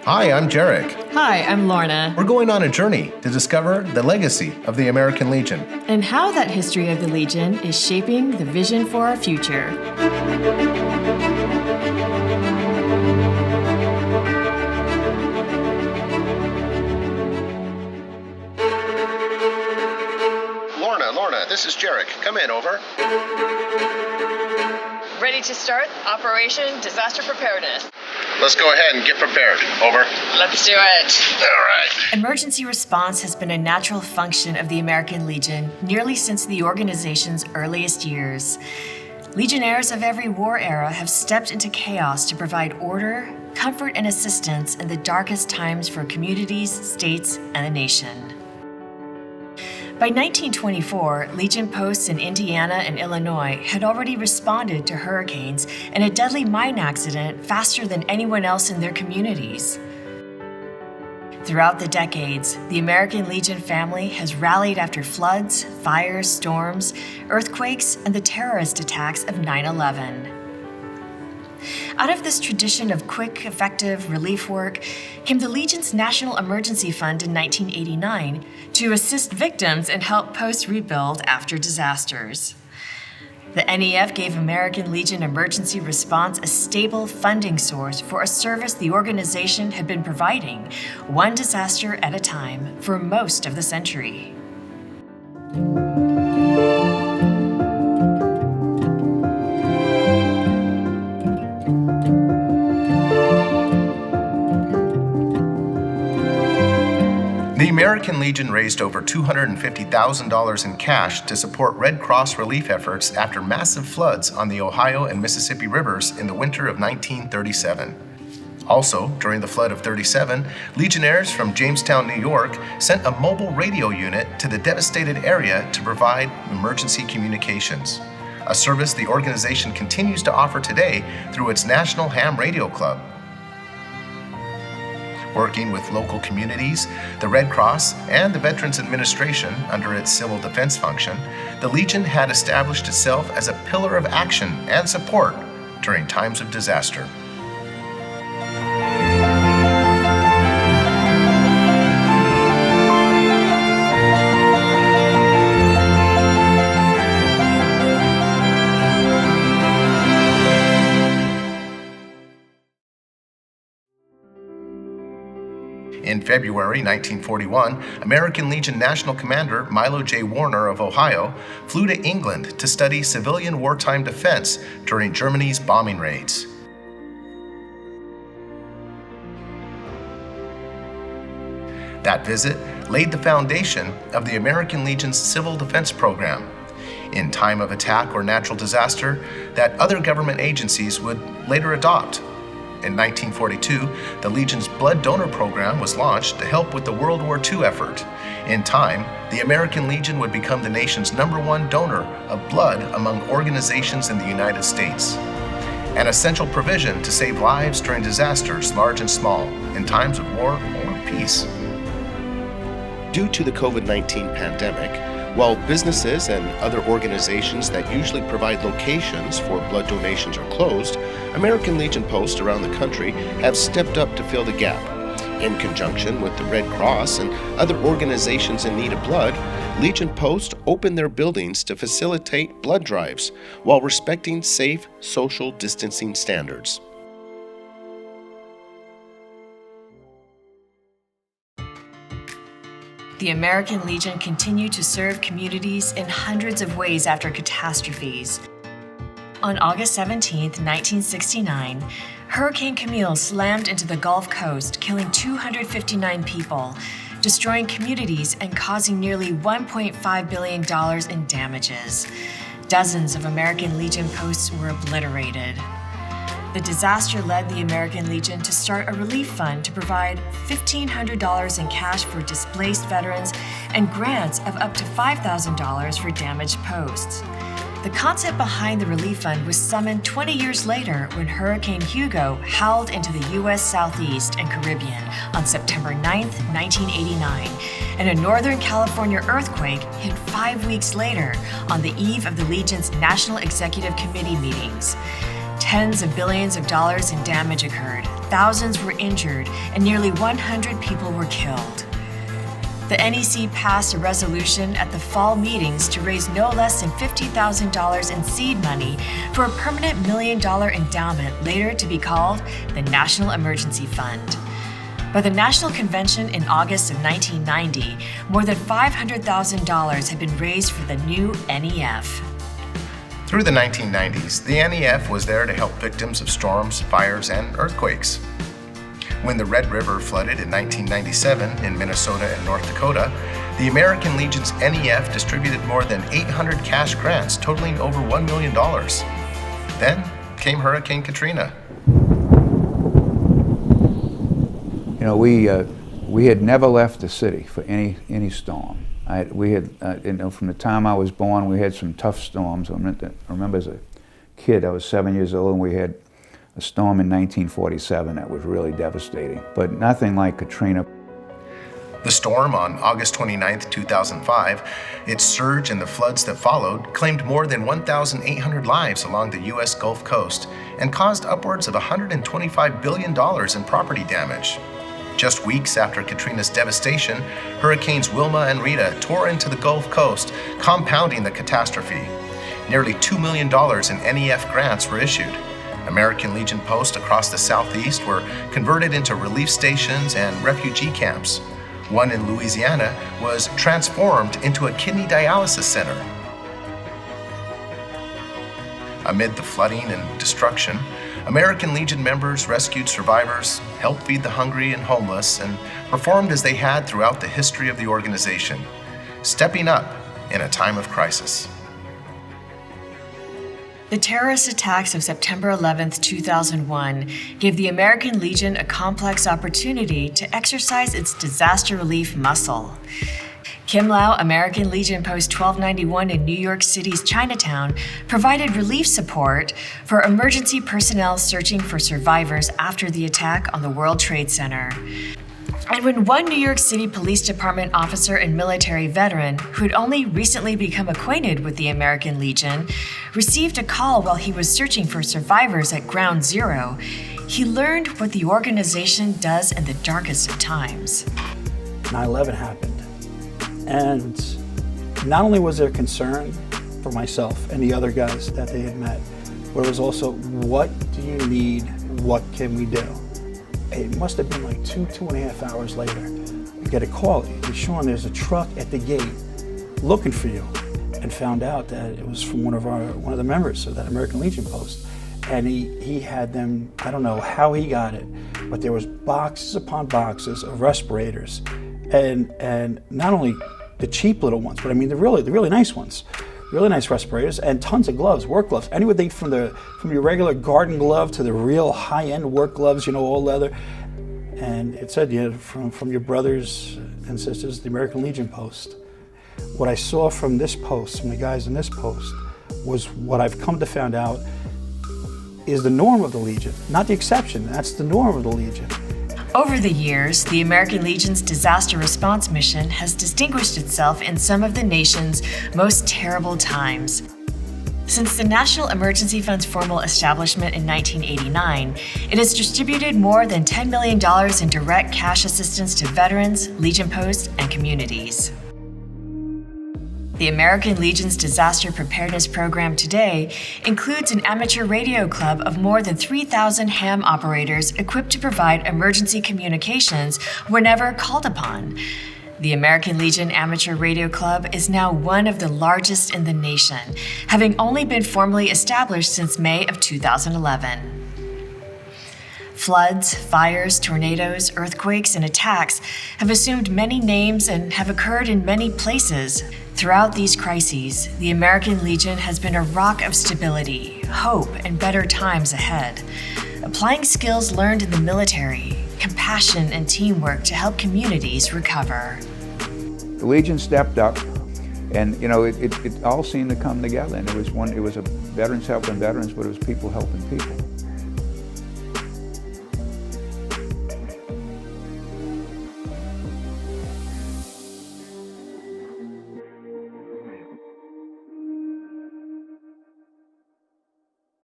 Hi, I'm Jarek. Hi, I'm Lorna. We're going on a journey to discover the legacy of the American Legion and how that history of the Legion is shaping the vision for our future. Lorna, this is Jarek. Come in, over. Ready to start Operation Disaster Preparedness. Let's go ahead and get prepared. Over. Let's do it. All right. Emergency response has been a natural function of the American Legion nearly since the organization's earliest years. Legionnaires of every war era have stepped into chaos to provide order, comfort, and assistance in the darkest times for communities, states, and the nation. By 1924, Legion posts in Indiana and Illinois had already responded to hurricanes and a deadly mine accident faster than anyone else in their communities. Throughout the decades, the American Legion family has rallied after floods, fires, storms, earthquakes, and the terrorist attacks of 9/11. Out of this tradition of quick, effective relief work came the Legion's National Emergency Fund in 1989 to assist victims and help post-rebuild after disasters. The NEF gave American Legion Emergency Response a stable funding source for a service the organization had been providing, one disaster at a time, for most of the century. The American Legion raised over $250,000 in cash to support Red Cross relief efforts after massive floods on the Ohio and Mississippi rivers in the winter of 1937. Also, during the flood of '37, Legionnaires from Jamestown, New York, sent a mobile radio unit to the devastated area to provide emergency communications, a service the organization continues to offer today through its National Ham Radio Club. Working with local communities, the Red Cross, and the Veterans Administration under its civil defense function, the Legion had established itself as a pillar of action and support during times of disaster. In February 1941, American Legion National Commander Milo J. Warner of Ohio flew to England to study civilian wartime defense during Germany's bombing raids. That visit laid the foundation of the American Legion's civil defense program, in time of attack or natural disaster, that other government agencies would later adopt. In 1942, the Legion's blood donor program was launched to help with the World War II effort. In time, the American Legion would become the nation's #1 donor of blood among organizations in the United States, an essential provision to save lives during disasters large and small, in times of war or peace. Due to the COVID-19 pandemic, while businesses and other organizations that usually provide locations for blood donations are closed, American Legion posts around the country have stepped up to fill the gap. In conjunction with the Red Cross and other organizations in need of blood, Legion posts open their buildings to facilitate blood drives while respecting safe social distancing standards. The American Legion continued to serve communities in hundreds of ways after catastrophes. On August 17, 1969, Hurricane Camille slammed into the Gulf Coast, killing 259 people, destroying communities and causing nearly $1.5 billion in damages. Dozens of American Legion posts were obliterated. The disaster led the American Legion to start a relief fund to provide $1,500 in cash for displaced veterans and grants of up to $5,000 for damaged posts. The concept behind the relief fund was summoned 20 years later when Hurricane Hugo howled into the U.S. Southeast and Caribbean on September 9, 1989, and a Northern California earthquake hit 5 weeks later on the eve of the Legion's National Executive Committee meetings. Tens of billions of dollars in damage occurred, thousands were injured, and nearly 100 people were killed. The NEC passed a resolution at the fall meetings to raise no less than $50,000 in seed money for a permanent $1 million endowment later to be called the National Emergency Fund. By the National Convention in August of 1990, more than $500,000 had been raised for the new NEF. Through the 1990s, the NEF was there to help victims of storms, fires, and earthquakes. When the Red River flooded in 1997 in Minnesota and North Dakota, the American Legion's NEF distributed more than 800 cash grants totaling over $1 million. Then came Hurricane Katrina. You know, we had never left the city for any storm. From the time I was born, we had some tough storms. I remember as a kid, I was 7 years old, and we had a storm in 1947 that was really devastating, but nothing like Katrina. The storm on August 29, 2005, its surge and the floods that followed claimed more than 1,800 lives along the U.S. Gulf Coast and caused upwards of $125 billion in property damage. Just weeks after Katrina's devastation, Hurricanes Wilma and Rita tore into the Gulf Coast, compounding the catastrophe. Nearly $2 million in NEF grants were issued. American Legion posts across the Southeast were converted into relief stations and refugee camps. One in Louisiana was transformed into a kidney dialysis center. Amid the flooding and destruction, American Legion members rescued survivors, helped feed the hungry and homeless, and performed as they had throughout the history of the organization, stepping up in a time of crisis. The terrorist attacks of September 11, 2001 gave the American Legion a complex opportunity to exercise its disaster relief muscle. Kim Lau, American Legion Post 1291 in New York City's Chinatown, provided relief support for emergency personnel searching for survivors after the attack on the World Trade Center. And when one New York City Police Department officer and military veteran, who had only recently become acquainted with the American Legion, received a call while he was searching for survivors at Ground Zero, he learned what the organization does in the darkest of times. 9/11 happened, and not only was there concern for myself and the other guys that they had met, but it was also, what do you need? What can we do? It must have been like two and a half hours later, we get a call. Sean, there's a truck at the gate looking for you, and found out that it was from one of the members of that American Legion post. And he had them, I don't know how he got it, but there was boxes upon boxes of respirators, and not only the cheap little ones, but I mean the really nice ones. Really nice respirators, and tons of gloves, work gloves. Anything from your regular garden glove to the real high-end work gloves, all leather. And it said, from your brothers and sisters, the American Legion post. What I saw from this post, from the guys in this post, was what I've come to find out is the norm of the Legion, not the exception. That's the norm of the Legion. Over the years, the American Legion's disaster response mission has distinguished itself in some of the nation's most terrible times. Since the National Emergency Fund's formal establishment in 1989, it has distributed more than $10 million in direct cash assistance to veterans, Legion posts, and communities. The American Legion's disaster preparedness program today includes an amateur radio club of more than 3,000 ham operators equipped to provide emergency communications whenever called upon. The American Legion Amateur Radio Club is now one of the largest in the nation, having only been formally established since May of 2011. Floods, fires, tornadoes, earthquakes, and attacks have assumed many names and have occurred in many places. Throughout these crises, the American Legion has been a rock of stability, hope, and better times ahead, applying skills learned in the military, compassion, and teamwork to help communities recover. The Legion stepped up, and it all seemed to come together. And it was a veterans helping veterans, but it was people helping people.